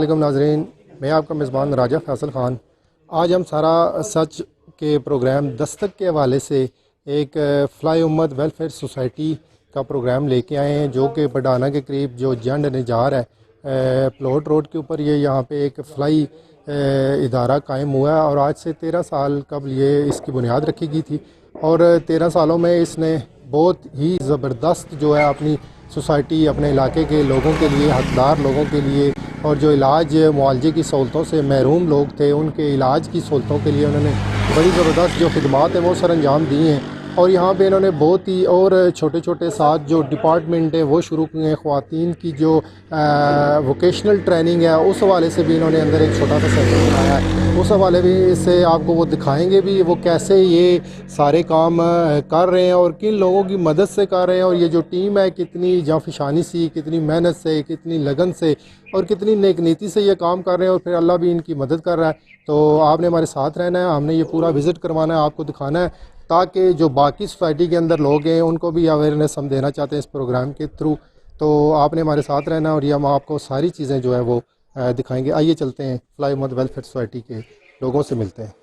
वालेकुम नाजरीन, मैं आपका मेज़बान राजा फैसल ख़ान। आज हम सारा सच के प्रोग्राम दस्तक के हवाले से एक फ़्लाई उम्मत वेलफेयर सोसाइटी का प्रोग्राम लेके आए हैं, जो कि बडाना के करीब जो जंड निजार है प्लॉट रोड के ऊपर। ये यहाँ पे एक फ़्लाई इदारा कायम हुआ है और आज से 13 साल कबल ये इसकी बुनियाद रखी गई थी और 13 सालों में इसने बहुत ही ज़बरदस्त जो है अपनी सोसाइटी, अपने इलाके के लोगों के लिए, हकदार लोगों के लिए और जो इलाज मुआवजे की सहूलतों से महरूम लोग थे उनके इलाज की सहूलतों के लिए उन्होंने बड़ी ज़बरदस्त जो खिदमात हैं वो सर अंजाम दी हैं। और यहाँ पे इन्होंने बहुत ही और छोटे छोटे साथ जो डिपार्टमेंट है वो शुरू किए हैं। ख़वातीन की जो वोकेशनल ट्रेनिंग है उस हवाले से भी इन्होंने अंदर एक छोटा सा सेंटर बनाया है, उस हवाले भी इससे आपको वो दिखाएंगे भी वो कैसे ये सारे काम कर रहे हैं और किन लोगों की मदद से कर रहे हैं। और ये जो टीम है कितनी जाफिशानी सी, कितनी मेहनत से, कितनी लगन से और कितनी नेक नीति से ये काम कर रहे हैं और फिर अल्लाह भी इनकी मदद कर रहा है। तो आपने हमारे साथ रहना है, हमने ये पूरा विज़िट करवाना है, आपको दिखाना है, ताकि जो बाकी सोसाइटी के अंदर लोग हैं उनको भी अवेयरनेस हम देना चाहते हैं इस प्रोग्राम के थ्रू। तो आपने हमारे साथ रहना है और ये हम आपको सारी चीज़ें जो है वो दिखाएंगे। आइए चलते हैं, फ़्लाई उम्मत वेलफेयर सोसाइटी के लोगों से मिलते हैं।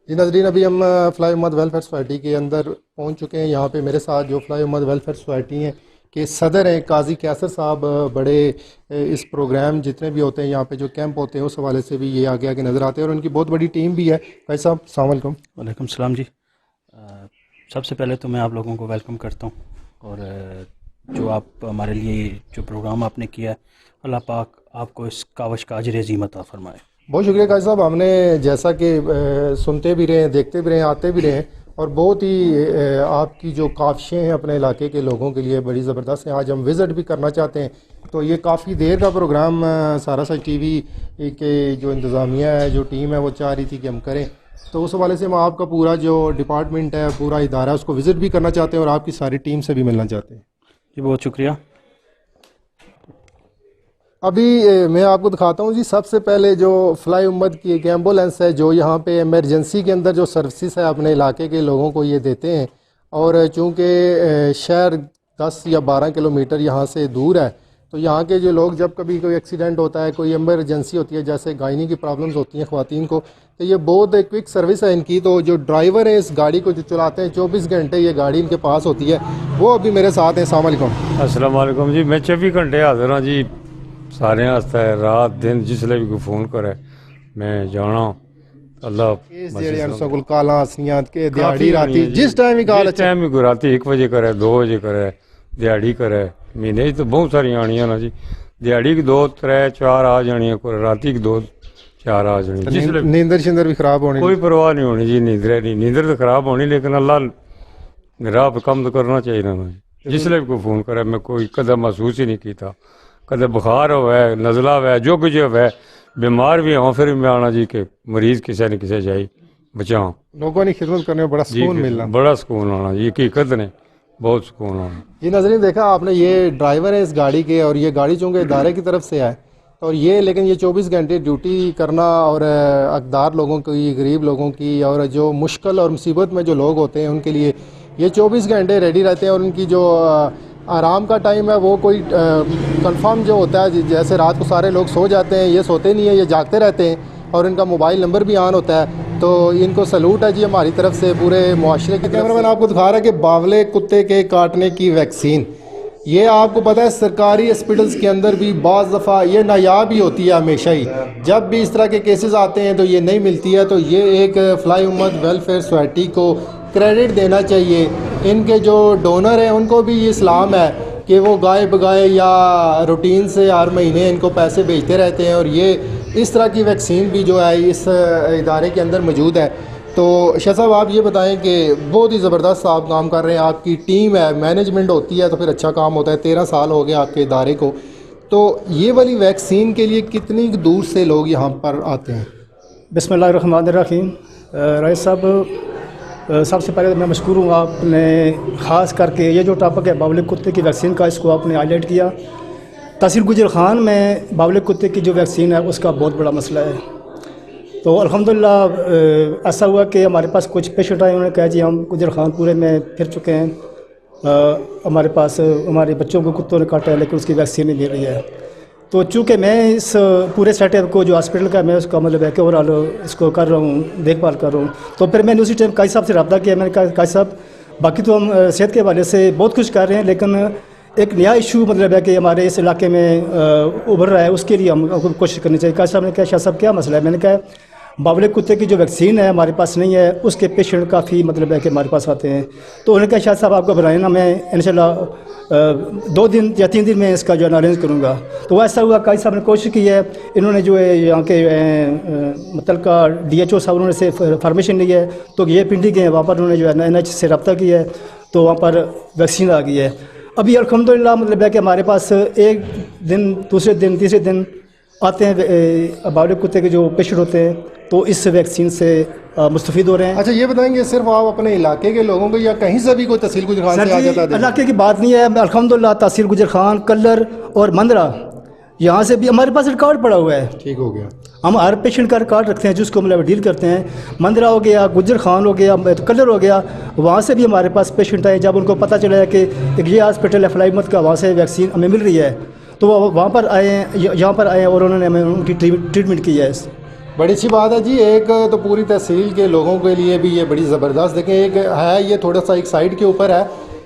जी नाज़रीन, अभी हम फ़्लाई उम्मत वेलफेयर सोसाइटी के अंदर पहुंच चुके हैं। यहाँ पे मेरे साथ जो फ़्लाई उम्मत वेलफेयर सोसाइटी हैं के सदर हैं काजी कैसर साहब, बड़े इस प्रोग्राम जितने भी होते हैं यहाँ पे जो कैंप होते हैं उस हवाले से भी ये आगे आगे नज़र आते हैं और उनकी बहुत बड़ी टीम भी है। भाई साहब अस्सलाम वालेकुम। वालेकुम सलाम जी। सबसे पहले तो मैं आप लोगों को वेलकम करता हूँ और जो आप हमारे लिए जो प्रोग्राम आपने किया है, अल्लाह पाक आपको इस कावश का अजर अज़ीम अता फरमाए। बहुत शुक्रिया काजी साहब। हमने जैसा कि सुनते भी रहे हैं, देखते भी रहे हैं, आते भी रहे हैं और बहुत ही आपकी जो काविशें हैं अपने इलाके के लोगों के लिए बड़ी ज़बरदस्त हैं। आज हम विज़िट भी करना चाहते हैं। तो ये काफ़ी देर का प्रोग्राम सारा सच टीवी के जो इंतज़ामिया है, जो टीम है, वो चाह रही थी कि हम करें। तो उस हवाले से हम आपका पूरा जो डिपार्टमेंट है, पूरा इदारा है, उसको विज़िट भी करना चाहते हैं और आपकी सारी टीम से भी मिलना चाहते हैं। जी बहुत शुक्रिया। अभी मैं आपको दिखाता हूँ जी। सबसे पहले जो फ़्लाई उम्मत की एक एम्बुलेंस है जो यहाँ पे इमरजेंसी के अंदर जो सर्विसेज है अपने इलाके के लोगों को ये देते हैं। और चूँकि शहर 10 या 12 किलोमीटर यहाँ से दूर है, तो यहाँ के जो लोग जब कभी कोई एक्सीडेंट होता है, कोई इमरजेंसी होती है, जैसे गायनी की प्रॉब्लम्स होती हैं ख़वातीन को, तो ये बहुत एक क्विक सर्विस है इनकी। तो जो ड्राइवर है इस गाड़ी को जो चलाते हैं 24 घंटे ये गाड़ी इनके पास होती है, वो अभी मेरे साथ हैं। अस्सलाम वालेकुम। अस्सलाम वालेकुम जी। मैं 24 घंटे हाजिर हाँ जी, सारे वास्ते रात दिन जिसले भी कोई फोन करे मैं जाना। अल्लाह जिस टाइम भी कोई रात 1 बजे करे, 2 बजे करे, दिहाड़ी करे, महीने तो बहुत सारी आनियां ना जी। दिहाड़ी की 2 3 4 आ जानियां, कोई राती की 2 4 आ जानी। जिसले नींदर शिंदर भी खराब होनी, कोई परवाह नहीं होनी जी। नींदर तो खराब होनी, लेकिन अल्लाह राह पे कम तो करना चाहिए ना जी। जिसले भी कोई फोन करे मैं कोई कदम महसूस ही नहीं किया। कदे बुखार होवे, नज़ला होवे, जो कुछ होवे, बीमार भी हों फिर मैं आना जी के मरीज़ किसी न किसी जाई बचाओ। लोगों की खिदमत करने में बड़ा सुकून मिलना, बड़ा सुकून आना जी, हकीकत ने बहुत सुकून आना। ये नज़रीन देखा आपने, ये ड्राइवर है इस गाड़ी के और ये गाड़ी चूँकि इदारे की तरफ से है और ये लेकिन ये 24 घंटे ड्यूटी करना और हकदार लोगों की, गरीब लोगों की और जो मुश्किल और मुसीबत में जो लोग होते हैं उनके लिए ये 24 घंटे रेडी रहते हैं। और उनकी जो आराम का टाइम है वो कोई कंफर्म जो होता है, जैसे रात को सारे लोग सो जाते हैं, ये सोते नहीं है, ये जागते रहते हैं और इनका मोबाइल नंबर भी ऑन होता है। तो इनको सलूट है जी हमारी तरफ से, पूरे मुआशरे की। कैमरामैन आपको दिखा रहा है कि बावले कुत्ते के काटने की वैक्सीन, ये आपको पता है सरकारी हॉस्पिटल्स के अंदर भी बाज़ दफ़ा ये नायाब ही होती है हमेशा ही। जब भी इस तरह के केसेस आते हैं तो ये नहीं मिलती है। तो ये एक फ़्लाई उम्मत वेलफेयर सोसाइटी को क्रेडिट देना चाहिए। इनके जो डोनर हैं उनको भी ये सलाम है कि वो गाय बगाए या रूटीन से हर महीने इनको पैसे भेजते रहते हैं और ये इस तरह की वैक्सीन भी जो है इस इदारे के अंदर मौजूद है। तो शाह साहब आप ये बताएं कि बहुत ही ज़बरदस्त आप काम कर रहे हैं, आपकी टीम है, मैनेजमेंट होती है तो फिर अच्छा काम होता है। 13 साल हो गए आपके इदारे को, तो ये वाली वैक्सीन के लिए कितनी दूर से लोग यहाँ पर आते हैं? बिस्मिल्लाहिर्रहमानिर्रहीम। रईस साहब, सबसे पहले मैं मशकूर हूँ आपने ख़ास करके ये जो टॉपिक है बावले कुत्ते की वैक्सीन का, इसको आपने हाईलाइट किया। तहसील गुजर खान में बावले कुत्ते की जो वैक्सीन है उसका बहुत बड़ा मसला है। तो अल्हम्दुलिल्लाह ऐसा हुआ कि हमारे पास कुछ पेशेंट आए, उन्होंने कहा जी हम गुजर खान पूरे में फिर चुके हैं, हमारे पास हमारे बच्चों को कुत्तों ने काटा है लेकिन उसकी वैक्सीन नहीं मिल रही है। तो चूँकि मैं इस पूरे सेटअप को जो हॉस्पिटल का मैं उसका मतलब है कि ओवरऑल इसको कर रहा हूँ, देखभाल कर रहा हूँ, तो फिर मैंने उसी टाइम काजी साहब से रब्ता किया। मैंने कहा काजी साहब बाकी तो हम सेहत के हवाले से बहुत कुछ कर रहे हैं, लेकिन एक नया इशू मतलब है कि हमारे इस इलाके में उभर रहा है, उसके लिए हमको कोशिश करनी चाहिए। काजी साहब ने कहा शाह साहब क्या मसला है? मैंने कहा बावले कुत्ते की जो वैक्सीन है हमारे पास नहीं है, उसके पेशेंट काफ़ी मतलब है कि हमारे पास आते हैं। तो उन्होंने कहा शाह साहब आपको बनाए ना, मैं इंशाल्लाह 2 दिन या 3 दिन में इसका जो है अरेंज करूँगा। तो ऐसा हुआ, काजी साहब ने कोशिश की है, इन्होंने जो है यहाँ के मतलब का DHO साहब उन्होंने से फॉर्मेशन ली है, तो ये पिंडी गए हैं, वहाँ पर उन्होंने जो है NH से रब्ता किया है, तो वहाँ पर वैक्सीन आ गई है। अभी अल्हम्दुलिल्लाह मतलब है कि हमारे पास एक दिन, दूसरे दिन, तीसरे दिन आते हैं बावले कुत्ते के जो पेशेंट होते हैं, तो इस वैक्सीन से मुस्तफ़ीद हो रहे हैं। अच्छा, ये बताएंगे सिर्फ आप अपने इलाके के लोगों को या कहीं से भी कोई तहसील गुजर खान सर से आ जी, जाता है? इलाके की बात नहीं है, अल्हम्दुलिल्लाह तहसील गुजर खान, कल्लर और मंदरा, यहाँ से भी हमारे पास रिकॉर्ड पड़ा हुआ है। ठीक हो गया। हम हर पेशेंट का रिकॉर्ड रखते हैं जिसको मतलब डील करते हैं। मंदरा हो गया, गुजर खान हो गया, कलर हो गया, वहाँ से भी हमारे पास पेशेंट आए। जब उनको पता चला है कि एक ये हॉस्पिटल है फलाईमत का, वहाँ से वैक्सीन हमें मिल रही है, तो वो वहाँ पर आए हैं, यहाँ पर आए हैं और उन्होंने हमें उनकी ट्रीटमेंट की है। बड़ी अच्छी बात है जी। एक तो पूरी तहसील के लोगों के लिए भी ये बड़ी ज़बरदस्त, देखें एक है ये थोड़ा सा एक साइड के ऊपर है,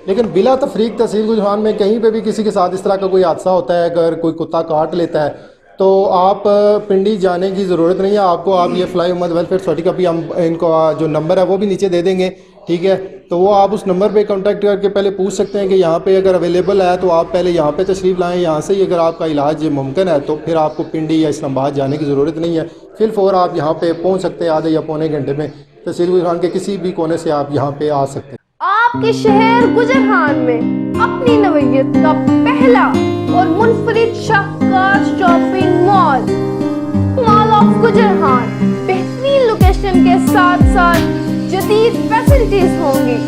लेकिन बिला तफरीक तहसील गुजरान में कहीं पे भी किसी के साथ इस तरह का कोई हादसा होता है, अगर कोई कुत्ता काट लेता है तो आप पिंडी जाने की ज़रूरत नहीं है आपको। आप ये फ्लाई उम्मत वेलफेयर सोसाइटी का भी हम इनको जो नंबर है वो भी नीचे दे देंगे, ठीक है? तो वो आप उस नंबर पे कांटेक्ट करके पहले पूछ सकते हैं कि यहाँ पे अगर अवेलेबल है तो आप पहले यहाँ पे तशरीफ़ लाएँ। यहाँ से ही अगर आपका इलाज मुमकिन है तो फिर आपको पिंडी या इस्लामाबाद जाने की ज़रूरत नहीं है, फिल फौर आप यहाँ पे पहुँच सकते हैं। आधे या पौने घंटे में तहसील गुजरान के किसी भी कोने से आप यहाँ पे आ सकते हैं। आपके शहर गुजरहान में अपनी नवीयत का पहला और मुनफरिद शाहकार शॉपिंग मॉल ऑफ गुजरहान बेहतरीन लोकेशन के साथ साथ जदीद फैसिलिटीज होंगी।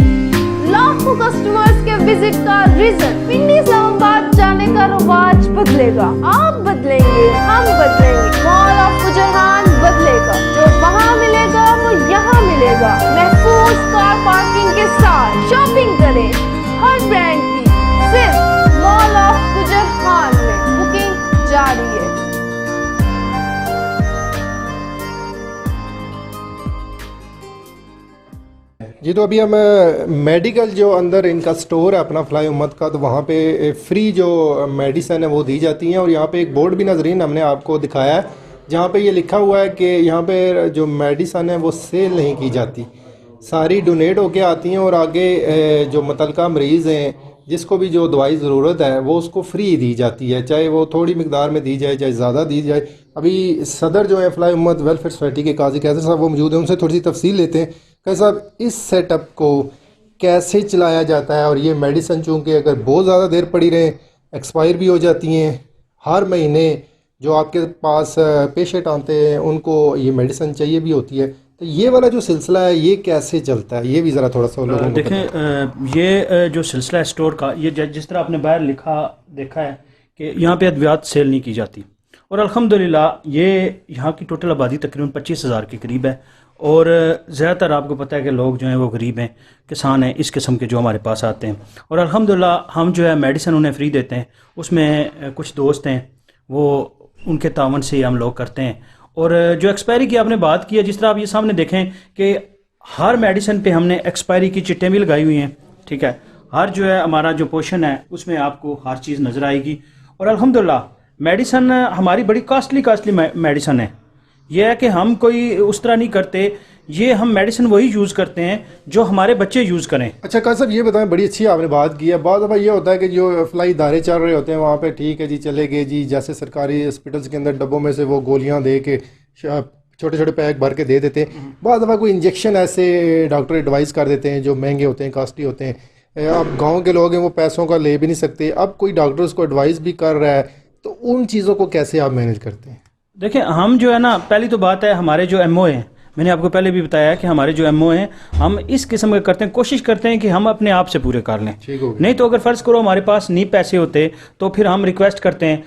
लाखों कस्टमर्स के विजिट का रीजन पिंडी इस्लामाबाद जाने का रवाज बदलेगा। आप बदलेंगे, हम बदलेंगे, मॉल ऑफ गुजरहान बदलेगा। जो वहाँ मिलेगा वो यहाँ मिलेगा। महफूज कार पार्किंग के साथ शॉपिंग करें हर ब्रांड की, सिर्फ मॉल ऑफ गुजरहान में। बुकिंग जारी है। जी, तो अभी हम मेडिकल जो अंदर इनका स्टोर है अपना फ्लाई उम्मत का, तो वहाँ पे फ्री जो मेडिसिन है वो दी जाती हैं। और यहाँ पे एक बोर्ड भी नजरीन हमने आपको दिखाया है जहाँ पे ये लिखा हुआ है कि यहाँ पे जो मेडिसिन है वो सेल नहीं की जाती, सारी डोनेट होके आती हैं और आगे जो मुतलका मरीज़ हैं जिसको भी जो दवाई ज़रूरत है वो उसको फ्री दी जाती है, चाहे वो थोड़ी मकदार में दी जाए चाहे ज़्यादा दी जाए। अभी सदर जो है फ्लाई उम्मत वेलफेयर सोसाइटी के काजी कैसर साहब वो मौजूद हैं, उनसे थोड़ी सी तफसील लेते हैं। कैसर साहब, इस सेटअप को कैसे चलाया जाता है? और ये मेडिसिन चूँकि अगर बहुत ज़्यादा देर पड़ी रहें एक्सपायर भी हो जाती हैं, हर महीने जो आपके पास पेशेंट आते हैं उनको ये मेडिसिन चाहिए भी होती है, तो ये वाला जो सिलसिला है ये कैसे चलता है? ये भी ज़रा थोड़ा सा लोगों को देखें, ये जो सिलसिला है स्टोर का, ये जिस तरह आपने बाहर देखा है कि यहाँ पे अद्वियात सेल नहीं की जाती। और अल्हम्दुलिल्लाह ये यहाँ की टोटल आबादी तकरीबन 25,000 के करीब है। और ज़्यादातर आपको पता है कि लोग जो हैं वो गरीब हैं, किसान हैं, इस किस्म के जो हमारे पास आते हैं। और अल्हम्दुलिल्लाह हम जो है मेडिसिन उन्हें फ्री देते हैं। उसमें कुछ दोस्त हैं वो उनके तावन से हम लोग करते हैं। और जो एक्सपायरी की आपने बात की है, जिस तरह आप ये सामने देखें कि हर मेडिसिन पे हमने एक्सपायरी की चिट्टें भी लगाई हुई हैं, ठीक है? हर जो है हमारा जो पोर्शन है उसमें आपको हर चीज़ नज़र आएगी। और अल्हम्दुलिल्लाह मेडिसिन हमारी बड़ी कॉस्टली मेडिसिन है। यह है कि हम कोई उस तरह नहीं करते, ये हम मेडिसिन वही यूज़ करते हैं जो हमारे बच्चे यूज़ करें। अच्छा काजी साहब, ये बताएं, बड़ी अच्छी आपने बात की है। बहुत दफ़ा ये होता है कि जो फ्लाई इदारे चल रहे होते हैं वहाँ पे ठीक है जी, चले गए जी, जैसे सरकारी हॉस्पिटल्स के अंदर डब्बों में से वो गोलियाँ दे के छोटे छोटे पैक भर के दे देते हैं। बहुत दफ़ा कोई इंजेक्शन ऐसे डॉक्टर एडवाइस कर देते हैं जो महंगे होते हैं, कॉस्टली होते हैं। अब गाँव के लोग हैं वो पैसों का ले भी नहीं सकते, अब कोई डॉक्टर उसको एडवाइस भी कर रहा है, तो उन चीज़ों को कैसे आप मैनेज करते हैं? देखिए, हम जो है ना, पहली तो बात है हमारे जो MO हैं, मैंने आपको पहले भी बताया कि हमारे जो MO हैं हम इस किस्म के करते हैं, कोशिश करते हैं कि हम अपने आप से पूरे कर लें। नहीं तो अगर फ़र्ज़ करो हमारे पास नहीं पैसे होते तो फिर हम रिक्वेस्ट करते हैं,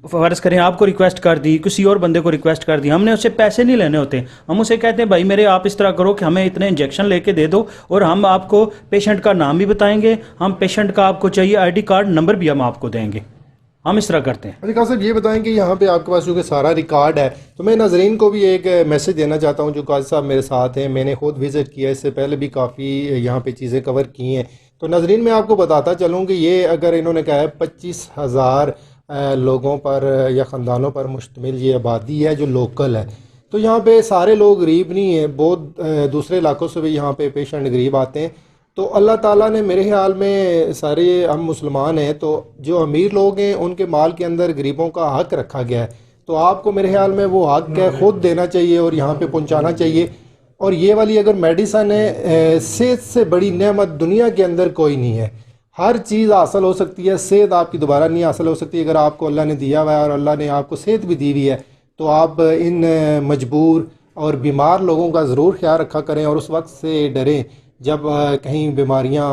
फ़र्ज़ करें आपको रिक्वेस्ट कर दी, किसी और बंदे को रिक्वेस्ट कर दी, हमने उससे पैसे नहीं लेने होते। हम उसे कहते हैं भाई मेरे आप इस तरह करो कि हमें इतने इंजेक्शन लेके दे दो और हम आपको पेशेंट का नाम भी बताएंगे, हम पेशेंट का आपको चाहिए ID कार्ड नंबर भी हम आपको देंगे। हम इस तरह करते हैं। अच्छा काजी साहब, ये बताएं कि यहाँ पे आपके पास चूँकि सारा रिकॉर्ड है, तो मैं नाजरीन को भी एक मैसेज देना चाहता हूँ जो काजी साहब मेरे साथ हैं। मैंने खुद विज़िट किया, इससे पहले भी काफ़ी यहाँ पे चीज़ें कवर की हैं। तो नाजरीन मैं आपको बताता चलूँ कि ये अगर इन्होंने कहा है 25,000 लोगों पर या ख़ानदानों पर मुश्तमिल ये आबादी है जो लोकल है, तो यहाँ पे सारे लोग गरीब नहीं हैं, बहुत दूसरे इलाकों से भी यहाँ पे पेशेंट गरीब आते हैं। तो अल्लाह ताला ने मेरे ख्याल में सारे हम मुसलमान हैं, तो जो अमीर लोग हैं उनके माल के अंदर गरीबों का हक रखा गया है, तो आपको मेरे ख्याल में वो हक है खुद देना चाहिए और यहाँ पे पहुँचाना चाहिए। और ये वाली अगर मेडिसन है, सेहत से बड़ी नेमत दुनिया के अंदर कोई नहीं है। हर चीज़ हासिल हो सकती है, सेहत आपकी दोबारा नहीं हासिल हो सकती। अगर आपको अल्लाह ने दिया हुआ है और अल्लाह ने आपको सेहत भी दी हुई है, तो आप इन मजबूर और बीमार लोगों का ज़रूर ख्याल रखा करें और उस वक्त से डरें जब कहीं बीमारियां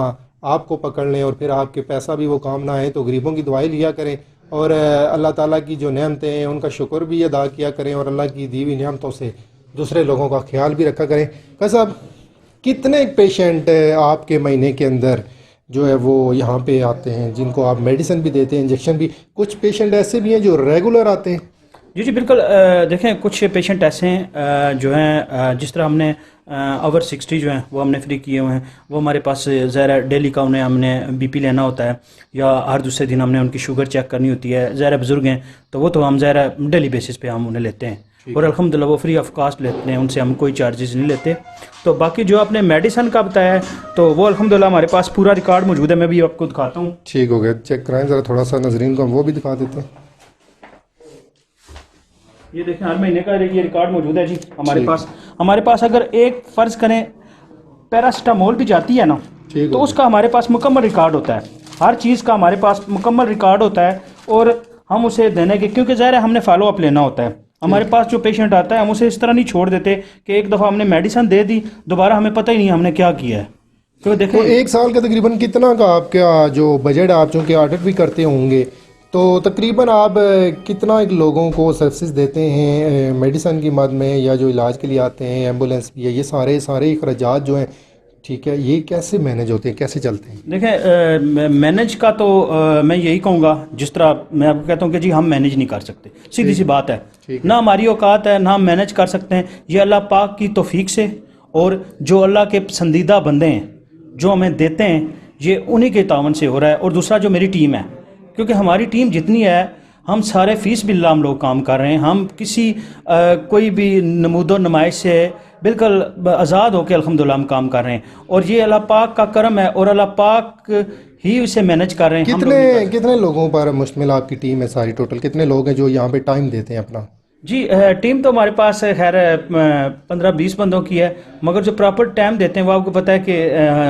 आपको पकड़ लें और फिर आपके पैसा भी वो काम ना आए। तो गरीबों की दुआई लिया करें और अल्लाह ताला की जो नेमतें हैं उनका शुक्र भी अदा किया करें और अल्लाह की दी हुई नेमतों से दूसरे लोगों का ख्याल भी रखा करें। काजी साहब, कितने पेशेंट आपके महीने के अंदर जो है वो यहाँ पे आते हैं जिनको आप मेडिसिन भी देते हैं, इंजेक्शन भी? कुछ पेशेंट ऐसे भी हैं जो रेगुलर आते हैं? जी बिल्कुल। देखें, कुछ पेशेंट ऐसे हैं जो हैं जिस तरह हमने ओवर 60 जो हैं वो हमने फ्री किए हुए हैं। वो हमारे पास ज़रा डेली का उन्हें हमने बीपी लेना होता है या हर दूसरे दिन हमने उनकी शुगर चेक करनी होती है। ज़रा बुज़ुर्ग हैं तो वो तो हम ज़रा डेली बेसिस पे हम उन्हें लेते हैं और अल्हम्दुलिल्लाह वो फ्री ऑफ कास्ट लेते हैं, उनसे हम कोई चार्जेस नहीं लेते। तो बाकी जो आपने मेडिसन का बताया है तो वो अल्हम्दुलिल्लाह हमारे पास पूरा रिकॉर्ड मौजूद है, मैं भी आपको दिखाता हूँ। ठीक हो गया, चेक कराएं ज़रा थोड़ा सा, नजरीन को हम वो भी दिखा देते हैं। ये देखें, हर महीने का ये रिकॉर्ड मौजूद है जी हमारे पास अगर एक फ़र्ज करें पैरासीटामोल भी जाती है ना, तो उसका हमारे पास मुकम्मल रिकॉर्ड होता है। हर चीज़ का हमारे पास मुकम्मल रिकॉर्ड होता है और हम उसे देने के, क्योंकि ज़ाहिर है हमने फॉलो अप लेना होता है। हमारे पास जो पेशेंट आता है हम उसे इस तरह नहीं छोड़ देते कि एक दफ़ा हमने मेडिसिन दे दी, दोबारा हमें पता ही नहीं हमने क्या किया है। तो देखें, तो एक साल का तकरीबन कितना का आपका जो बजट, आप चूँकि ऑडिट भी करते होंगे, तो तकरीबन आप कितना एक लोगों को सर्विसेज देते हैं मेडिसिन की मद में, या जो इलाज के लिए आते हैं, एम्बुलेंस भी है, ये सारे अखराजात जो हैं, ठीक है, ये कैसे मैनेज होते हैं, कैसे चलते हैं? देखें, मैनेज का तो मैं यही कहूँगा, जिस तरह मैं आपको कहता हूँ कि जी हम मैनेज नहीं कर सकते, सीधी सी बात है, ना हमारी औकात है, ना हम मैनेज कर सकते हैं। ये अल्लाह पाक की तौफीक से और जो अल्लाह के पसंदीदा बंदे हैं जो हमें देते हैं, ये उन्हीं के तावन से हो रहा है। और दूसरा जो मेरी टीम है, क्योंकि हमारी टीम जितनी है, हम सारे फ़ीस बिल्ला हम लोग काम कर रहे हैं। हम किसी कोई भी नमूदो नुमाइश से बिल्कुल आज़ाद होकर अल्हम्दुलिल्लाह हम काम कर रहे हैं और ये अल्लाह पाक का करम है और अल्लाह पाक ही उसे मैनेज कर रहे हैं। कितने लोगों पर मुश्तमिल आपकी टीम है सारी? टोटल कितने लोग हैं जो यहाँ पे टाइम देते हैं अपना? जी टीम तो हमारे पास खैर 15-20 बंदों की है, मगर जो प्रॉपर टाइम देते हैं वो आपको पता है कि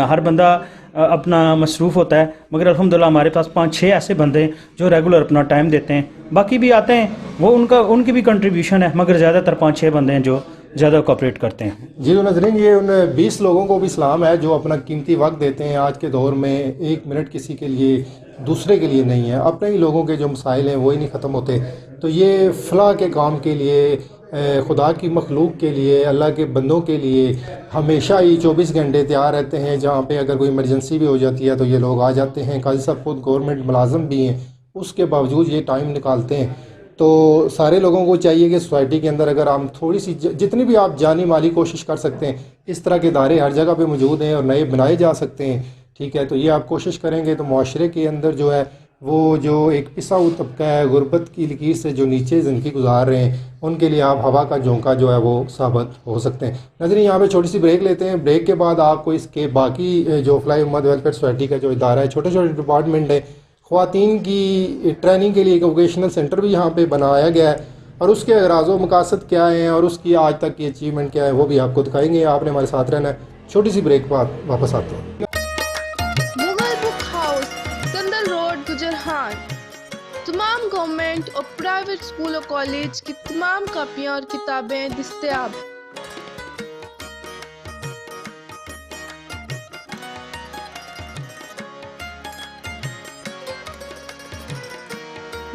हर बंदा अपना मसरूफ़ होता है, मगर अल्हम्दुलिल्लाह हमारे पास 5-6 ऐसे बंदे हैं जो रेगुलर अपना टाइम देते हैं। बाकी भी आते हैं, वो उनकी भी कंट्रीब्यूशन है, मगर ज़्यादातर 5-6 बंदे हैं जो ज़्यादा कोऑपरेट करते हैं। जी नजरीन, ये उन 20 लोगों को भी सलाम है जो अपना कीमती वक्त देते हैं। आज के दौर में 1 मिनट किसी के लिए, दूसरे के लिए नहीं है, अपने ही लोगों के जो मसाइल हैं वही नहीं ख़त्म होते। तो ये फलाह के काम के लिए, खुदा की मखलूक के लिए, अल्लाह के बंदों के लिए हमेशा ही 24 घंटे तैयार रहते हैं। जहाँ पे अगर कोई इमरजेंसी भी हो जाती है तो ये लोग आ जाते हैं। काजी साहब खुद गवर्नमेंट मुलाजम भी हैं, उसके बावजूद ये टाइम निकालते हैं। तो सारे लोगों को चाहिए कि सोसाइटी के अंदर अगर हम थोड़ी सी जितनी भी आप जानी माली कोशिश कर सकते हैं, इस तरह के इदारे हर जगह पे मौजूद हैं और नए बनाए जा सकते हैं, ठीक है। तो ये आप कोशिश करेंगे तो मुआशरे के अंदर जो है वो जो एक पिसा हुआ तबका है, गुर्बत की लकीर से जो नीचे ज़िंदगी गुजार रहे हैं, उनके लिए आप हवा का झोंका जो है वो साबित हो सकते हैं। नजरिए यहाँ पे छोटी सी ब्रेक लेते हैं। ब्रेक के बाद आपको इसके बाकी जो फलाह उम्मत वेलफेयर सोसाइटी का जो इदारा है, छोटे छोटे डिपार्टमेंट है, ख़वातीन की ट्रेनिंग के लिए एक वोकेशनल सेंटर भी यहाँ पे बनाया गया है और उसके अगराज़ मकासद क्या हैं और उसकी आज तक की अचीवमेंट क्या है वो भी आपको दिखाएंगे। आपने हमारे साथ रहना है। छोटी सी ब्रेक बाद वापस आते हैं। मुगल बुक हाउस, संदल रोड, गुजरहान। तमाम गवर्नमेंट और प्राइवेट स्कूल और कॉलेज की तमाम कापियाँ और किताबें दस्तयाब।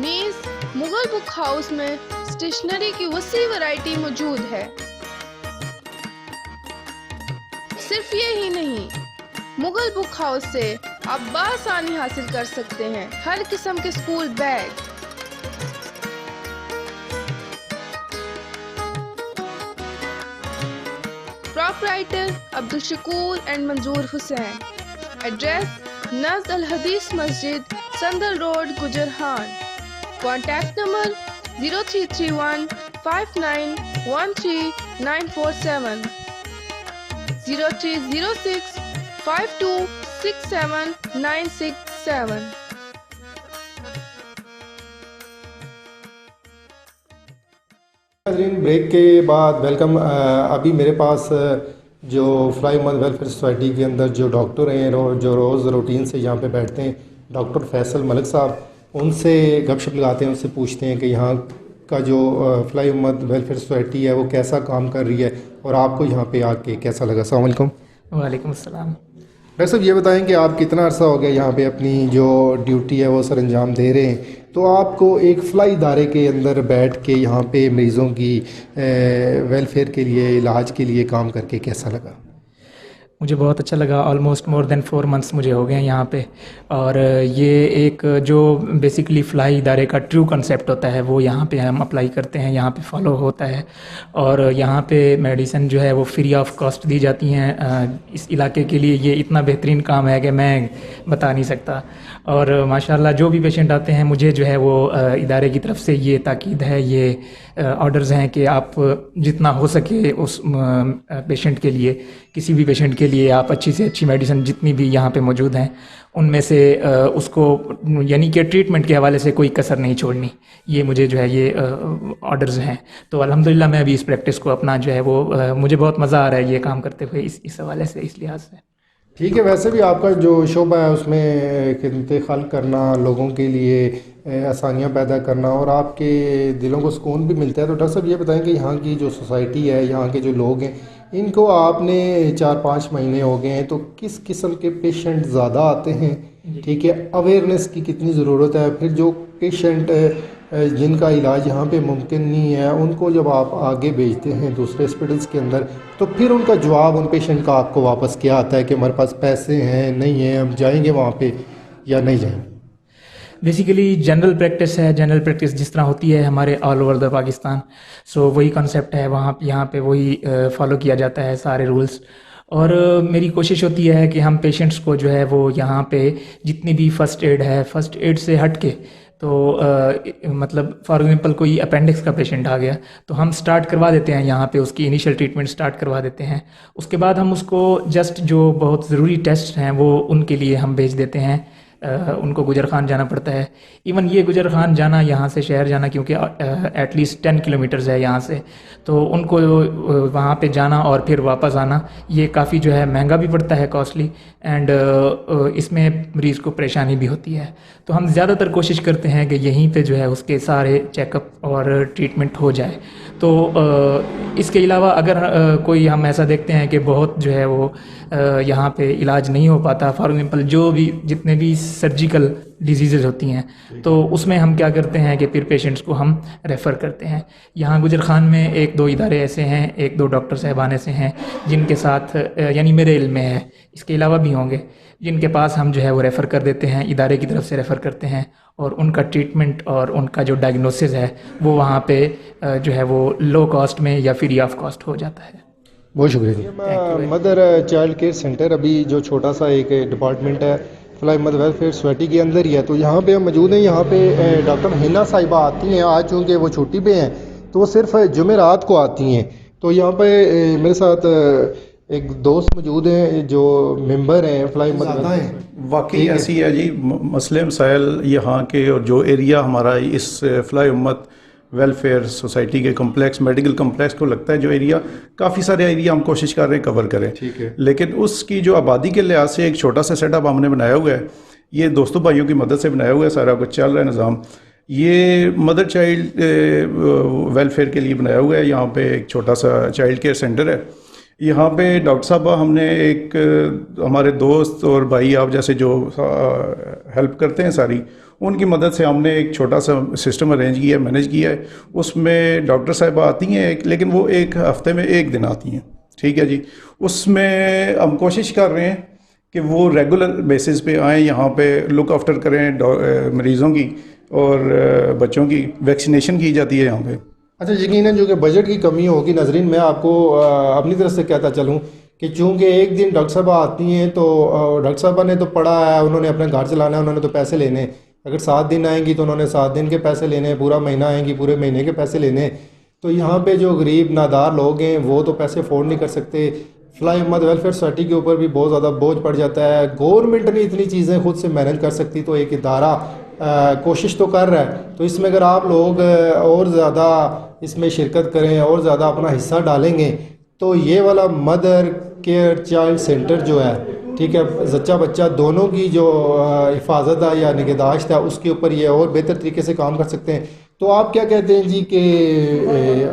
नीज मुगल बुक हाउस में स्टेशनरी की वसी वैरायटी मौजूद है। सिर्फ ये ही नहीं, मुगल बुक हाउस से आप बआसानी हासिल कर सकते हैं हर किस्म के school bag, Proprietor Abdul Shakur and Manzoor Hussain. Address Nazd Al Hadith Masjid, Sandal Road, Gujarhan. Contact number 0331 5913947 0306 5267967. नाज़रीन, ब्रेक के बाद वेलकम। अभी मेरे पास जो फ्लाई उम्मत वेलफेयर सोसाइटी के अंदर जो डॉक्टर हैं जो रोज़ रूटीन से यहाँ पे बैठते हैं, डॉक्टर फैसल मलिक साहब, उनसे गपशप लगाते हैं, उनसे पूछते हैं कि यहाँ का जो फ्लाई उम्मत वेलफेयर सोसाइटी है वो कैसा काम कर रही है और आपको यहाँ पे आके कैसा लगा। अस्सलाम वालेकुम। वालेकुम अस्सलाम। डॉक्टर साहब, ये बताएं कि आप कितना अर्सा हो गया यहाँ पे अपनी जो ड्यूटी है वो सर अंजाम दे रहे हैं, तो आपको एक फ़लाई इदारे के अंदर बैठ के यहाँ पे मरीज़ों की वेलफेयर के लिए, इलाज के लिए काम करके कैसा लगा? मुझे बहुत अच्छा लगा। ऑलमोस्ट मोर देन 4 मंथ्स मुझे हो गए हैं यहाँ पे, और ये एक जो बेसिकली फ़्लाई इदारे का ट्रू कंसेप्ट होता है वो यहाँ पे हम अप्लाई करते हैं, यहाँ पे फॉलो होता है। और यहाँ पे मेडिसिन जो है वो फ्री ऑफ कॉस्ट दी जाती हैं। इस इलाके के लिए ये इतना बेहतरीन काम है कि मैं बता नहीं सकता। और माशाल्लाह जो भी पेशेंट आते हैं, मुझे जो है वो इदारे की तरफ से ये ताकीद है, ये ऑर्डर्स हैं कि आप जितना हो सके उस पेशेंट के लिए, किसी भी पेशेंट के लिए आप अच्छी से अच्छी मेडिसिन जितनी भी यहाँ पे मौजूद हैं उनमें से उसको, यानी कि ट्रीटमेंट के हवाले से कोई कसर नहीं छोड़नी। ये मुझे जो है ये ऑर्डर्स हैं। तो अल्हम्दुलिल्लाह मैं अभी इस प्रैक्टिस को अपना जो है वो मुझे बहुत मज़ा आ रहा है ये काम करते हुए, इस हवाले से, इस लिहाज से। ठीक है। वैसे भी आपका जो शोबा है उसमें खिदमत खल्क करना, लोगों के लिए आसानियाँ पैदा करना और आपके दिलों को सुकून भी मिलता है। तो डॉक्टर साहब ये बताएं कि यहाँ की जो सोसाइटी है, यहाँ के जो लोग हैं, इनको आपने 4-5 महीने हो गए हैं, तो किस किस्म के पेशेंट ज़्यादा आते हैं? ठीक है, अवेयरनेस की कितनी ज़रूरत है? फिर जो पेशेंट जिनका इलाज यहाँ पे मुमकिन नहीं है, उनको जब आप आगे भेजते हैं दूसरे हॉस्पिटल्स के अंदर, तो फिर उनका जवाब उन पेशेंट का आपको वापस क्या आता है कि हमारे पास पैसे हैं, नहीं हैं, हम जाएंगे वहाँ पे या नहीं जाएंगे? बेसिकली जनरल प्रैक्टिस है। जनरल प्रैक्टिस जिस तरह होती है हमारे ऑल ओवर द पाकिस्तान, सो वही कॉन्सेप्ट है वहाँ, यहाँ पे वही फॉलो किया जाता है सारे रूल्स। और मेरी कोशिश होती है कि हम पेशेंट्स को जो है वो यहाँ पे जितनी भी फ़र्स्ट एड है, फ़र्स्ट एड से हट के, तो मतलब फॉर एग्जांपल कोई अपेंडिक्स का पेशेंट आ गया तो हम स्टार्ट करवा देते हैं यहाँ पे, उसकी इनिशियल ट्रीटमेंट स्टार्ट करवा देते हैं। उसके बाद हम उसको जस्ट जो बहुत ज़रूरी टेस्ट हैं वो उनके लिए हम भेज देते हैं। उनको गुजर खान जाना पड़ता है। इवन ये गुजर खान जाना, यहाँ से शहर जाना, क्योंकि एटलीस्ट 10 किलोमीटर्स है यहाँ से, तो उनको वहाँ पे जाना और फिर वापस आना ये काफ़ी जो है महंगा भी पड़ता है, कॉस्टली, एंड इसमें मरीज़ को परेशानी भी होती है। तो हम ज़्यादातर कोशिश करते हैं कि यहीं पे जो है उसके सारे चेकअप और ट्रीटमेंट हो जाए। तो इसके अलावा अगर कोई हम ऐसा देखते हैं कि बहुत जो है वो यहाँ पे इलाज नहीं हो पाता, फॉर एग्जांपल जो भी जितने भी सर्जिकल डिजीज़ होती हैं, तो उसमें हम क्या करते हैं कि फिर पेशेंट्स को हम रेफ़र करते हैं। यहाँ गुजर खान में 1-2 इदारे ऐसे हैं, 1-2 डॉक्टर साहबान ऐसे हैं जिनके साथ, यानी मेरे इल्म में है, इसके अलावा भी होंगे, जिनके पास हम जो है वो रेफ़र कर देते हैं, इदारे की तरफ से रेफ़र करते हैं, और उनका ट्रीटमेंट और उनका जो डायग्नोसिस है वो वहाँ पे जो है वो लो कॉस्ट में या फ्री ऑफ कॉस्ट हो जाता है। बहुत शुक्रिया। मदर चाइल्ड केयर सेंटर अभी जो छोटा सा एक डिपार्टमेंट है फ्लाई उम्मत वेलफेयर सोसाइटी के अंदर ही है, तो यहाँ पे हम मौजूद हैं। यहाँ पे डॉक्टर हिना साहिबा आती हैं, आज चूँकि वो छुट्टी पे हैं तो वो सिर्फ जुमेरात को आती हैं। तो यहाँ पे मेरे साथ एक दोस्त मौजूद हैं जो मेंबर हैं फ्लाई उम्मत हैं। वाकई ऐसी है जी, मसले मसाइल यहाँ के और जो एरिया हमारा इस फ्लाई उम्मत वेलफेयर सोसाइटी के कम्प्लेक्स, मेडिकल कम्प्लेक्स को लगता है, जो एरिया काफ़ी सारे एरिया हम कोशिश कर रहे हैं कवर करें, ठीक है, लेकिन उसकी जो आबादी के लिहाज से एक छोटा सा सेटअप हमने बनाया हुआ है। ये दोस्तों भाइयों की मदद से बनाया हुआ है, सारा कुछ चल रहा है निज़ाम। ये मदर चाइल्ड वेलफेयर के लिए बनाया हुआ है। यहाँ पे एक छोटा सा चाइल्ड केयर सेंटर है। यहाँ पे डॉक्टर साहब हमने एक हमारे दोस्त और भाई आप जैसे जो हेल्प करते हैं सारी, उनकी मदद से हमने एक छोटा सा सिस्टम अरेंज किया है, मैनेज किया है। उसमें डॉक्टर साहिबा आती हैं, लेकिन वो एक हफ्ते में 1 दिन आती हैं, ठीक है जी। उसमें हम कोशिश कर रहे हैं कि वो रेगुलर बेसिस पे आएँ, यहाँ पे लुक आफ्टर करें मरीज़ों की, और बच्चों की वैक्सीनेशन की जाती है यहाँ पे। अच्छा, यकीनन जो कि बजट की कमी होगी नाजरीन, मैं आपको अपनी तरफ से कहता चलूँ कि चूँकि एक दिन डॉक्टर साहबा आती हैं तो डॉक्टर साहबा ने तो पढ़ा है, उन्होंने अपना घर चलाना है, उन्होंने तो पैसे लेने हैं। अगर 7 दिन आएंगी तो उन्होंने 7 दिन के पैसे लेने हैं, पूरा महीना आएंगी पूरे महीने के पैसे लेने हैं। तो यहाँ पे जो गरीब नादार लोग हैं वो तो पैसे अफोर्ड नहीं कर सकते। फ्लाई उम्मत वेलफेयर सोसाइटी के ऊपर भी बहुत ज़्यादा बोझ पड़ जाता है। गवर्नमेंट नहीं इतनी चीज़ें खुद से मैनेज कर सकती, तो एक इदारा कोशिश तो कर रहा है। तो इसमें अगर आप लोग और ज़्यादा इसमें शिरकत करें और ज़्यादा अपना हिस्सा डालेंगे तो ये वाला मदर केयर चाइल्ड सेंटर जो है, ठीक है, जच्चा बच्चा दोनों की जो हिफाजत है या निगहदाश्त है उसके ऊपर ये और बेहतर तरीके से काम कर सकते हैं। तो आप क्या कहते हैं जी कि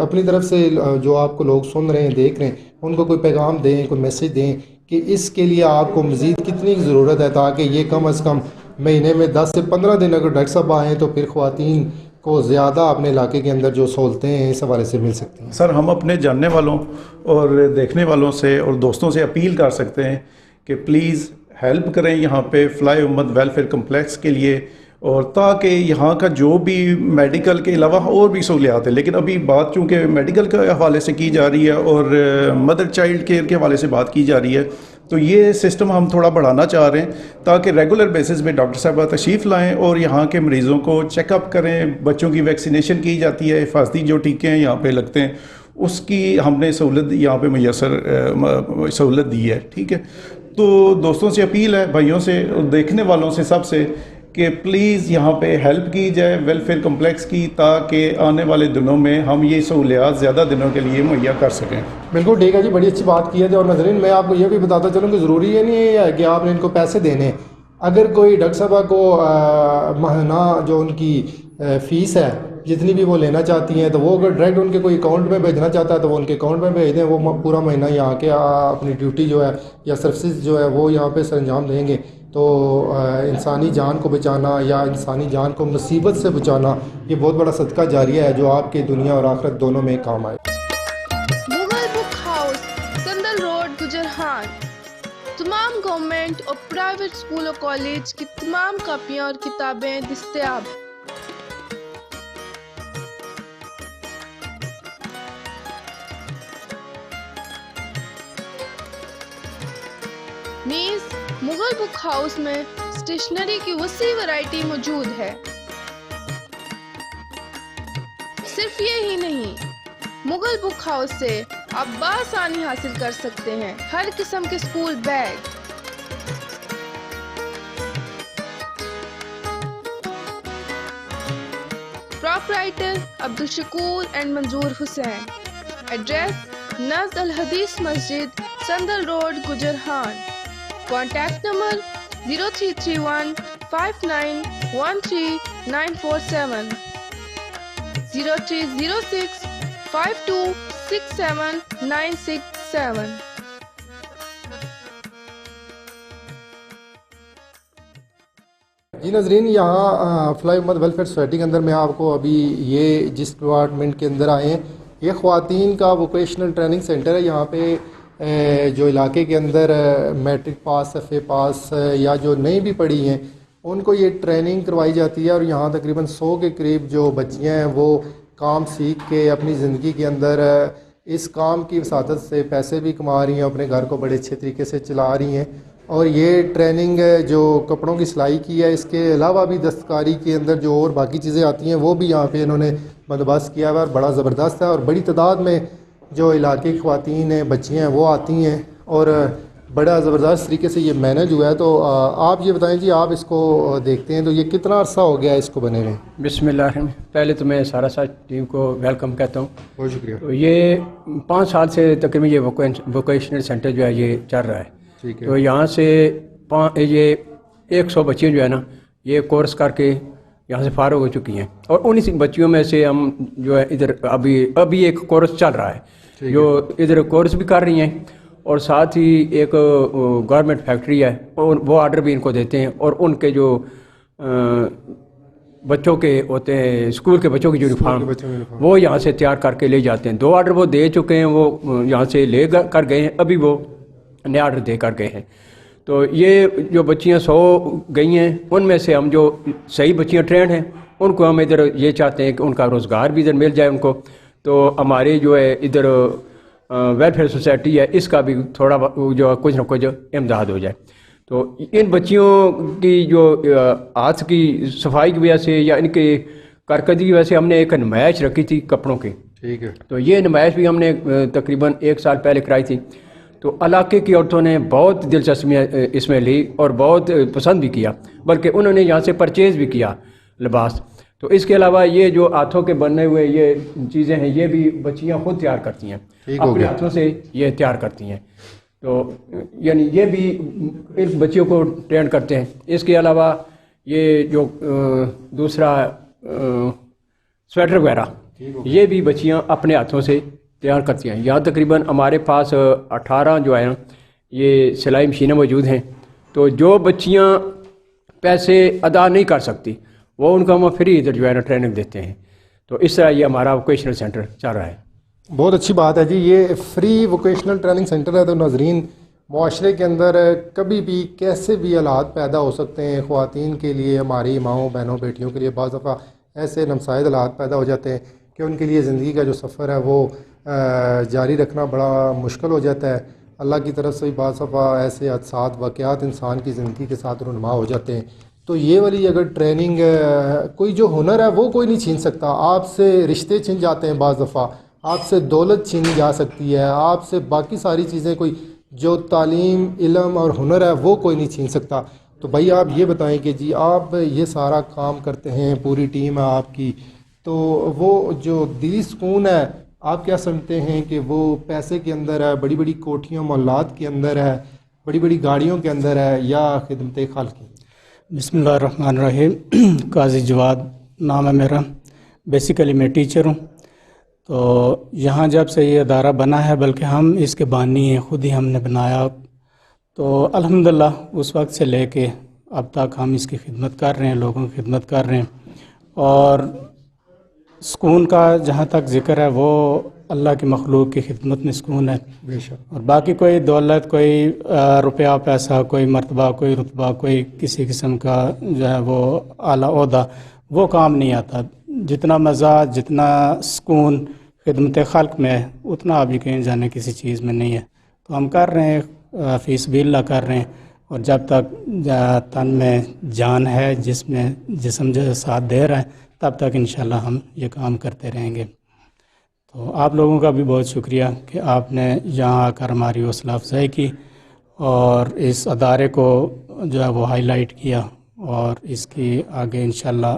अपनी तरफ से जो आपको लोग सुन रहे हैं देख रहे हैं उनको कोई पैगाम दें, कोई मैसेज दें कि इसके लिए आपको मज़ीद कितनी ज़रूरत है ताकि ये कम अज़ कम महीने में 10 से 15 दिन अगर डॉक्टर साहब आएँ तो फिर ख़वातीन को ज़्यादा अपने इलाके के अंदर जो सहूलतें हैं इस हवाले से मिल सकती हैं। सर, हम अपने जानने वालों और देखने वालों से और दोस्तों से अपील कर सकते हैं कि प्लीज़ हेल्प करें यहाँ पे फ्लाई उम्मत वेलफेयर कम्प्लेक्स के लिए, और ताकि यहाँ का जो भी मेडिकल के अलावा और भी सहूलियात है, लेकिन अभी बात चूँकि मेडिकल के हवाले से की जा रही है और मदर चाइल्ड केयर के हवाले से बात की जा रही है, तो ये सिस्टम हम थोड़ा बढ़ाना चाह रहे हैं ताकि रेगुलर बेसिस पे डॉक्टर साहब तशरीफ़ लाएँ और यहाँ के मरीज़ों को चेकअप करें। बच्चों की वैक्सीनेशन की जाती है, हिफाजती जो टीके हैं यहाँ पे लगते हैं, उसकी हमने सहूलत यहाँ पे मैसर सहूलत दी है। ठीक है, तो दोस्तों से अपील है, भाइयों से, देखने वालों से, सबसे कि प्लीज़ यहाँ पे हेल्प की जाए वेलफेयर कम्प्लेक्स की, ताकि आने वाले दिनों में हम ये सहूलियात ज़्यादा दिनों के लिए मुहैया कर सकें। बिल्कुल ठीक है जी, बड़ी अच्छी बात की है। और नजरीन, मैं आपको ये भी बताता चलूँ कि ज़रूरी ये नहीं है कि आपने इनको पैसे देने। अगर कोई डॉक्टर साहबा को महीना जो उनकी फ़ीस है जितनी भी वो लेना चाहती हैं, तो वो अगर डायरेक्ट उनके कोई अकाउंट में भेजना चाहता है तो वो उनके अकाउंट में भेज दें। वो पूरा महीना यहाँ के अपनी ड्यूटी जो है या सर्विसेज जो है वो यहाँ पे सरंजाम देंगे। तो इंसानी जान को बचाना या इंसानी जान को मुसीबत से बचाना ये बहुत बड़ा सदका जारिया है जो आपके दुनिया और आखिरत दोनों में काम आए। मुगल बुक हाउस, संदल रोड, गुजरहान। तमाम गवर्नमेंट और प्राइवेट स्कूल और कॉलेज की तमाम कापियाँ और किताबें दस्तयाब। मीज़ मुगल बुक हाउस में स्टेशनरी की वसी वैरायटी मौजूद है। सिर्फ ये ही नहीं, मुगल बुक हाउस से आप बआसानी हासिल कर सकते हैं हर किस्म के school bag, proprietor Abdul Shakoor and Manzoor Hussain. Address Nazr al Hadees Masjid, Sandal road, Gujarkhan. Contact number 0331 5913 0306 5267 967। जी नजरीन, यहाँ फ्लाई उम्मत वेलफेयर सोसाइटी के अंदर मैं आपको अभी ये जिस डिपार्टमेंट के अंदर आए हैं ये ख़वातीन का वोकेशनल ट्रेनिंग सेंटर है। यहाँ पे जो इलाके के अंदर मैट्रिक पास, एफ.ए. पास या जो नहीं भी पढ़ी हैं उनको ये ट्रेनिंग करवाई जाती है। और यहाँ तकरीबन 100 के करीब जो बच्चियाँ हैं वो काम सीख के अपनी ज़िंदगी के अंदर इस काम की वसादत से पैसे भी कमा रही हैं, अपने घर को बड़े अच्छे तरीके से चला रही हैं। और ये ट्रेनिंग जो कपड़ों की सिलाई की है, इसके अलावा भी दस्तकारी के अंदर जो और बाकी चीज़ें आती हैं वो भी यहाँ पे इन्होंने बंदोबस्त किया हुआ है और बड़ा ज़बरदस्त है। और बड़ी तादाद में जो इलाके की ख़वातीन हैं, बच्चियाँ हैं, वो आती हैं और बड़ा ज़बरदस्त तरीके से ये मैनेज हुआ है। तो आप ये बताएं जी, आप इसको देखते हैं तो ये कितना अरसा हो गया है इसको बने हुए? बिस्मिल्लाह। पहले तो मैं सारा टीम को वेलकम कहता हूँ। बहुत शुक्रिया। तो ये 5 साल से तकरीबन ये वोकेशनल सेंटर जो है ये चल रहा है। ठीक है। तो यहाँ से ये 100 बच्चियाँ जो है ना ये कोर्स करके यहाँ से फारग हो चुकी हैं। और उन्हीं बच्चियों में से हम जो है इधर अभी एक कोर्स चल रहा है जो इधर कोर्स भी कर रही हैं, और साथ ही एक गवर्नमेंट फैक्ट्री है और वो ऑर्डर भी इनको देते हैं। और उनके जो बच्चों के होते हैं, स्कूल के बच्चों की यूनिफॉर्म वो यहाँ से तैयार करके ले जाते हैं। 2 ऑर्डर वो दे चुके हैं, वो यहाँ से ले कर गए हैं, अभी वो नया ऑर्डर दे कर गए हैं। तो ये जो बच्चियाँ 100 गई हैं उनमें से हम जो सही बच्चियाँ ट्रेंड हैं उनको हम इधर ये चाहते हैं कि उनका रोज़गार भी इधर मिल जाए उनको। तो हमारी जो है इधर वेलफेयर सोसाइटी है, इसका भी थोड़ा जो कुछ ना कुछ इमदाद हो जाए। तो इन बच्चियों की जो हाथ की सफाई की वजह से या इनके कारकर्दगी की वजह से हमने एक नुमाइश रखी थी कपड़ों की। ठीक है। तो ये नुमाइश भी हमने तकरीबन 1 साल पहले कराई थी। तो इलाके की औरतों ने बहुत दिलचस्पी इसमें ली और बहुत पसंद भी किया, बल्कि उन्होंने यहाँ से परचेज़ भी किया लिबास। तो इसके अलावा ये जो हाथों के बने हुए ये चीज़ें हैं, ये भी बच्चियाँ खुद तैयार करती हैं, अपने हाथों से ये तैयार करती हैं। तो यानी ये भी इन बच्चियों को ट्रेन करते हैं। इसके अलावा ये जो दूसरा स्वेटर वगैरह, ये भी बच्चियाँ अपने हाथों से तैयार करती हैं। यहाँ तकरीबन हमारे पास 18 जो है ये सिलाई मशीनें मौजूद हैं। तो जो बच्चियाँ पैसे अदा नहीं कर सकती, वो उनका हम फ्री इधर जो है ना ट्रेनिंग देते हैं। तो इस तरह ये हमारा वोकेशनल सेंटर चल रहा है। बहुत अच्छी बात है जी, ये फ्री वोकेशनल ट्रेनिंग सेंटर है। तो नाजरीन, माशरे के अंदर कभी भी कैसे भी हालात पैदा हो सकते हैं ख़वातीन के लिए, हमारी माओं बहनों बेटियों के लिए बाज़ दफ़ा ऐसे नमसाइद हालात पैदा हो जाते हैं कि उनके लिए ज़िंदगी का जो सफ़र है वो जारी रखना बड़ा मुश्किल हो जाता है। अल्लाह की तरफ से भी बाज़ दफ़ा ऐसे हादसात वाक़यात इंसान की ज़िंदगी के साथ रुनुमा हो जाते हैं। तो ये वाली अगर ट्रेनिंग, कोई जो हुनर है वो कोई नहीं छीन सकता। आपसे रिश्ते छिन जाते हैं, बाज़ दफ़ा आपसे दौलत छीनी जा सकती है, आपसे बाकी सारी चीज़ें, कोई जो तालीम इल्म और हुनर है वो कोई नहीं छीन सकता। तो भाई आप ये बताएं कि जी आप ये सारा काम करते हैं, पूरी टीम है आपकी, तो वो जो दिली सुकून है आप क्या समझते हैं कि वो पैसे के अंदर है, बड़ी बड़ी कोठियों मोहल्लात के अंदर है, बड़ी बड़ी गाड़ियों के अंदर है, या खिदमत खाल की? बिस्मिल्लाहिर्रहमानिर्रहीम। काजी जवाद नाम है मेरा। बेसिकली मैं टीचर हूँ। तो यहाँ जब से ये अदारा बना है, बल्कि हम इसके बानी हैं, ख़ुद ही हमने बनाया। तो अल्हम्दुलिल्लाह उस वक्त से लेके अब तक हम इसकी खिदमत कर रहे हैं, लोगों की खिदमत कर रहे हैं। और सुकून का जहाँ तक ज़िक्र है वो अल्लाह की मखलूक की खिदमत में सुकून है बेशक। और बाकी कोई दौलत, कोई रुपया पैसा, कोई मर्तबा, कोई रुतबा, कोई किसी किस्म का जो है वो आला ओहदा, वो काम नहीं आता। जितना मज़ा, जितना सुकून खिदमत खल्क में है, उतना अभी कहीं जाने किसी चीज़ में नहीं है। तो हम कर रहे हैं, फ़ीसबिल्लाह कर रहे हैं। और जब तक तन में जान है, जिसमें जिस्म जो साथ दे रहा है, तब तक इंशाल्लाह हम ये काम करते रहेंगे। तो आप लोगों का भी बहुत शुक्रिया कि आपने यहाँ आकर हमारी हौसला अफजाई की और इस अदारे को जो है वो हाईलाइट किया। और इसकी आगे इंशाल्लाह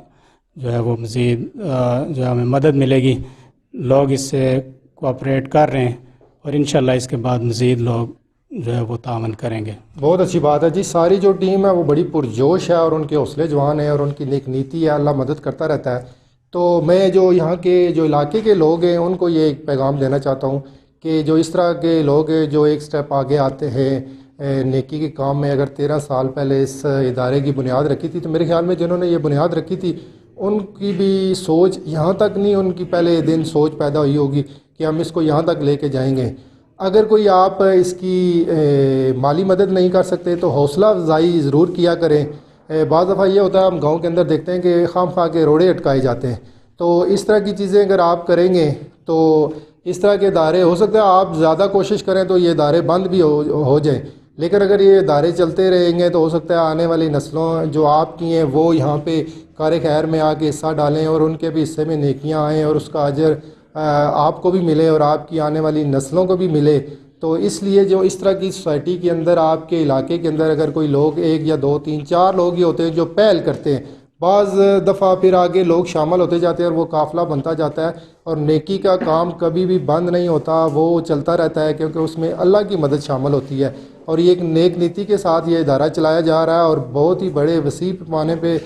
जो है वो मज़ीद जो हमें मदद मिलेगी। लोग इससे कोऑपरेट कर रहे हैं और इंशाल्लाह इसके बाद मज़ीद लोग जो है वो तावन करेंगे। बहुत अच्छी बात है जी। सारी जो टीम है वो बड़ी पुरजोश है और उनके हौसले जवान है और उनकी नेक नीति है, अल्लाह मदद करता रहता है। तो मैं जो यहाँ के जो इलाके के लोग हैं उनको ये एक पैगाम देना चाहता हूँ कि जो इस तरह के लोग हैं जो एक स्टेप आगे आते हैं नेकी के काम में, अगर 13 साल पहले इस इदारे की बुनियाद रखी थी, तो मेरे ख्याल में जिन्होंने ये बुनियाद रखी थी उनकी भी सोच यहाँ तक नहीं, उनकी पहले दिन सोच पैदा हुई होगी कि हम इसको यहाँ तक लेके जाएंगे। अगर कोई आप इसकी माली मदद नहीं कर सकते तो हौसला अफजाई ज़रूर किया करें। बाज़ दफ़ा ये होता है, हम गांव के अंदर देखते हैं कि खाम खा के रोड़े अटकाए जाते हैं। तो इस तरह की चीज़ें अगर आप करेंगे तो इस तरह के इदारे, हो सकता है आप ज़्यादा कोशिश करें तो ये इदारे बंद भी हो जाएँ, लेकिन अगर ये इदारे चलते रहेंगे तो हो सकता है आने वाली नस्लों जो आपकी हैं वो यहाँ पे कार खैर में आके हिस्सा डालें और उनके भी हिस्से में नेकियाँ आएँ और उसका अजर आपको भी मिले और आपकी आने वाली नस्लों को भी मिले। तो इसलिए जो इस तरह की सोसाइटी के अंदर, आपके इलाके के अंदर अगर कोई लोग 1 या 2 3 4 लोग ही होते हैं जो पहल करते हैं, बाज़ दफ़ा फिर आगे लोग शामिल होते जाते हैं और वो काफ़िला बनता जाता है और नेकी का काम कभी भी बंद नहीं होता, वो चलता रहता है क्योंकि उसमें अल्लाह की मदद शामिल होती है। और ये एक नेक नीति के साथ ये इदारा चलाया जा रहा है और बहुत ही बड़े वसी पैमाने पे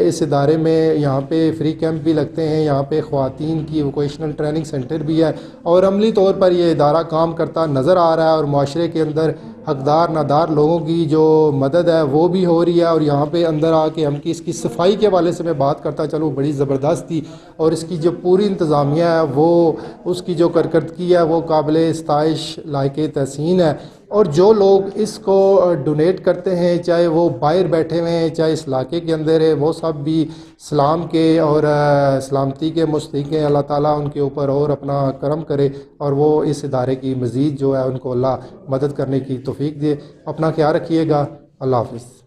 इस इदारे में यहाँ पे फ्री कैंप भी लगते हैं, यहाँ पे ख़वातीन की वोकेशनल ट्रेनिंग सेंटर भी है और अमली तौर पर ये इदारा काम करता नज़र आ रहा है। और माशरे के अंदर हकदार नादार लोगों की जो मदद है वो भी हो रही है। और यहाँ पे अंदर आके हम की इसकी सफाई के हवाले से मैं बात करता चलूँ, बड़ी ज़बरदस्त थी। और इसकी जो पूरी इंतज़ामिया है वो, उसकी जो कारकर्दगी है वो काबिल इस्ताइश लायक तहसीन है। और जो लोग इसको डोनेट करते हैं, चाहे वो बाहर बैठे हुए हैं चाहे इस इलाके के अंदर है, वो सब भी इस्लाम के और सलामती के मुस्तहिक़ हैं। अल्लाह ताला उनके ऊपर और अपना करम करे और वो इस इदारे की मज़ीद जो है उनको अल्लाह मदद करने की तौफीक दे। अपना ख्याल रखिएगा। अल्लाह हाफ़िज़।